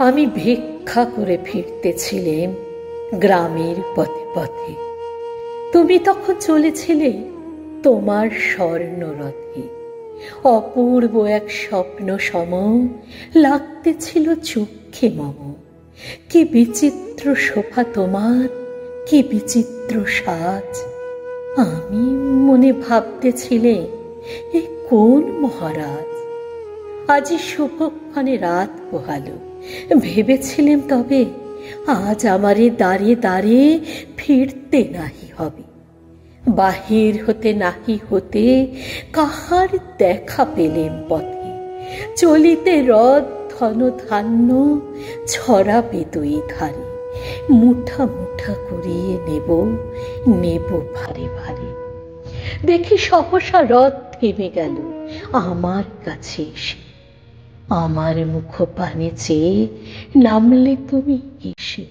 আমি ভিক্ষা করে ফিরতেছিলাম গ্রামের পথে পথে। তুমি তখন চলেছিলে তোমার স্বর্ণরথে। অপূর্ব এক স্বপ্ন সম লাগতেছিল চক্ষে মম। কি বিচিত্র শোভা তোমার, কি বিচিত্র সাজ। আমি মনে ভাবতেছিলে এ কোন মহারাজ। আজি শুভক্ষণে রাত পোহালো। ভেবেছিলেম তবে আজ আমারে দাঁড়ে দাঁড়ে ফিরতে নাহি হবে। বাহির হতে নাহি হতে কাহার দেখা পেলেম পথে। চলিতে রথ ধন ধান্য ছড়াবে দুই ধারে। মুঠা মুঠা করিয়ে নেব নেব ভারে ভারে। দেখি সহসা রথ থেমে গেল আমার কাছে এসে। আমার মুখ পানে চেয়ে নামলে তুমি এসে।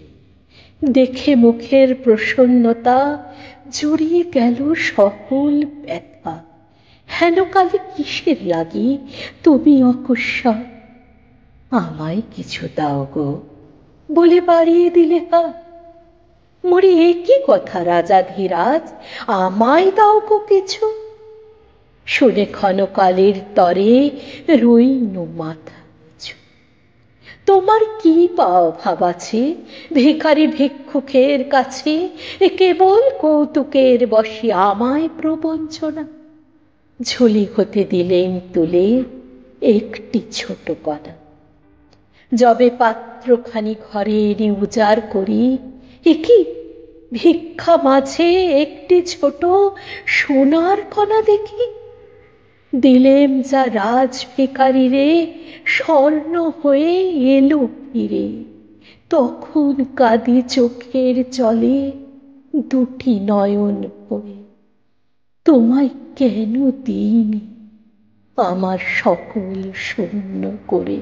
দেখে মুখের প্রসন্নতা জড়িয়ে গেল সকল ব্যথা। হেন কালে কিসের লাগি তুমি অকস্মাৎ আমায় কিছু দাও গো বলে বাড়িয়ে দিলে হাত। মরি এ কি কথা রাজাধিরাজ, আমায় দাও গো কিছু। শুনে ক্ষণকালের তরে রইনু মাথা নিচু। তোমার কি পাও ভাব আছে ভিখারি ভিক্ষুকের কাছে? কেবল কৌতুকের বশে আমায় প্রবঞ্চনা। ঝুলি হতে দিলেন তুলে একটি ছোট কণা। যবে পাত্রখানি ঘরে এনে উজাড় করি, এ কি ভিক্ষা মাঝে একটি ছোট সোনার কণা দেখি। দিলেম যা রাজ ভিখারিরে স্বর্ণ হয়ে এলো ফিরে। তখন কাঁদি চোখের জলে দুটি নয়ন ভরে। তোমায় কেন দিইনি আমার সকল শূন্য করে।